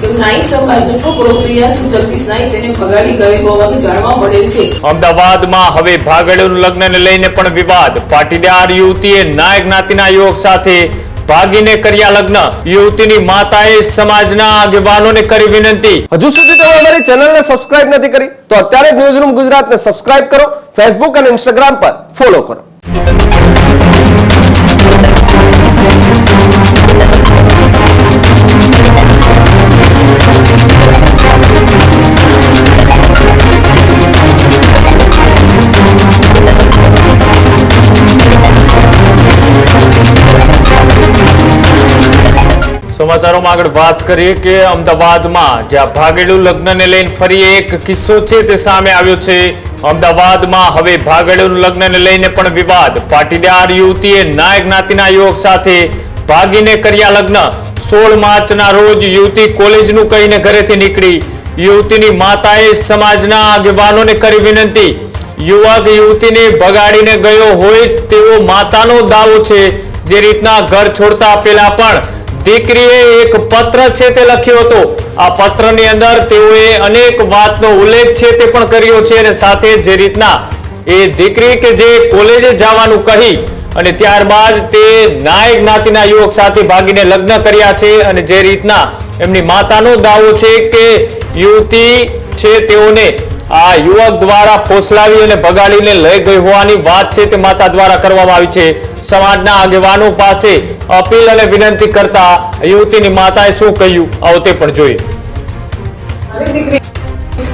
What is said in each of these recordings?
કે નાઈ સમાજનો છોકરો પ્રિયાંશુ જગદીશ નાઈ તેને ભગાડી ગયો હોવાનું જાણવા મળેલ છે। અમદાવાદમાં હવે ભાગેડું લગ્નને લઈને પણ વિવાદ। પાટીદાર યુવતીએ નાય જ્ઞાતિના યુવક સાથે ભાગીને કર્યા લગ્ન। યુવતીની માતાએ સમાજના આગેવાનોને કરી વિનંતી। હજુ સુધી તમે અમારી ચેનલને સબસ્ક્રાઇબ નથી કરી તો અત્યારે જ ન્યૂઝરૂમ ગુજરાતને સબસ્ક્રાઇબ કરો, ફેસબુક અને ઇન્સ્ટાગ્રામ પર ફોલો કરો। સમાચારોમાં આગળ વાત કરીએ કે અમદાવાદમાં જ્યાં ભાગેડું લગ્નને લઈને ફરી એક કિસ્સો છે તે સામે આવ્યો છે। અમદાવાદમાં હવે ભાગેડું લગ્નને લઈને પણ વિવાદ। પાટીદાર યુવતીએ નાય જ્ઞાતિના યુવક સાથે ભાગીને કર્યા લગ્ન। 16 માર્ચના રોજ યુવતી કોલેજનું કહીને ઘરેથી નીકળી। યુવતીની માતાએ સમાજના આગેવાનોને કરી વિનંતી। યુવક યુવતીને ભગાડીને ગયો હોય તેવો માતાનો દાવો છે। જે રીતના ઘર છોડતા પહેલા પણ દીકરીએ એક પત્ર છે તે લખ્યો હતો। આ પત્રની અંદર તેઓએ અનેક વાતનો ઉલ્લેખ છે તે પણ કર્યો છે અને સાથે જે રીતના એ દીકરી કે જે કોલેજે જવાનું કહી અને ત્યારબાદ તે નાય જ્ઞાતિના યુવક સાથે ભાગીને લગ્ન કર્યા છે અને જે રીતના એમની માતાનો દાવો છે કે યુવતી છે તેઓને આ યુવક દ્વારા ફોસલાવી અને ભગાડીને લઈ ગઈ હોવાની વાત છે તે માતા દ્વારા કરવામાં આવી છે। સમાજના આગેવાનો પાસે અપીલ અને વિનંતી કરતા યુવતીની માતાએ શું કહ્યું આવો તે પણ જોઈએ।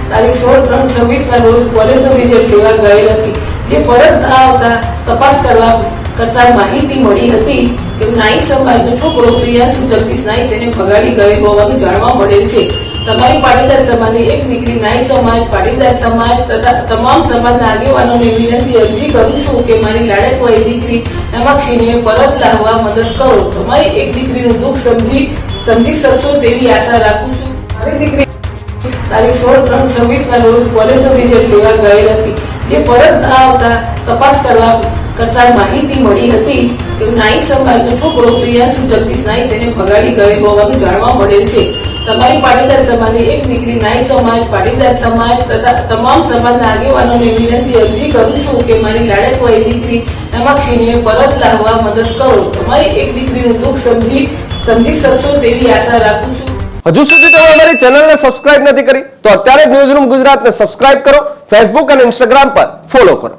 તારીખ 16/3/26 ના રોજ કોલેજનું રિઝલ્ટ લેવા ગયેલ હતી। જે પરત ના આવતા તપાસ કરતા માહિતી મળી હતી કે નાઈ સમાજનો છોકરો પ્રિયાંશુ જગદીશ નાઈ તેને ભગાડી ગયો હોવાનું જાણવા મળેલ છે। તમારી પાટીદાર સમાજની એક દીકરી નાઈ સમાજ, પાટીદાર સમાજ તથા તમામ સમાજના આગેવાનોને વિનંતી અરજી કરું છું કે મારી લાડકવાઈ દીકરી હેમાક્ષીને પરત લાવવા મદદ કરો। તમારી એક દીકરીનું દુઃખ સમજી શકશો તેવી આશા રાખું છું। મારી દીકરી તારીખ 16/3/26 ના રોજ કોલેજનું રિઝલ્ટ લેવા ગયેલ હતી। જે પરત ના આવતા તપાસ કરતા માહિતી મળી હતી કે નાઈ સમાજનો છોકરો પ્રિયાંશુ જગદીશ નાઈ તેને ભગાડી ગયો હોવાનું જાણવા મળેલ છે। તમારી પાટીદાર સમાજની એક દીકરી નાઈ સમાજ, પાટીદાર સમાજ તથા તમામ સમાજના આગેવાનોને વિનંતી અરજી કરું છું કે મારી લાડકવાઈ દીકરી હેમાક્ષીને પરત લાવવા મદદ કરો। તમારી એક દીકરીનું દુઃખ સમજી શકશો તેવી આશા રાખું છું। હજુ સુધી તમે અમારી ચેનલને સબસ્ક્રાઇબ નથી કરી તો અત્યારે જ ન્યૂઝરૂમ ગુજરાતને સબસ્ક્રાઇબ કરો, ફેસબુક અને ઇન્સ્ટાગ્રામ પર ફોલો કરો।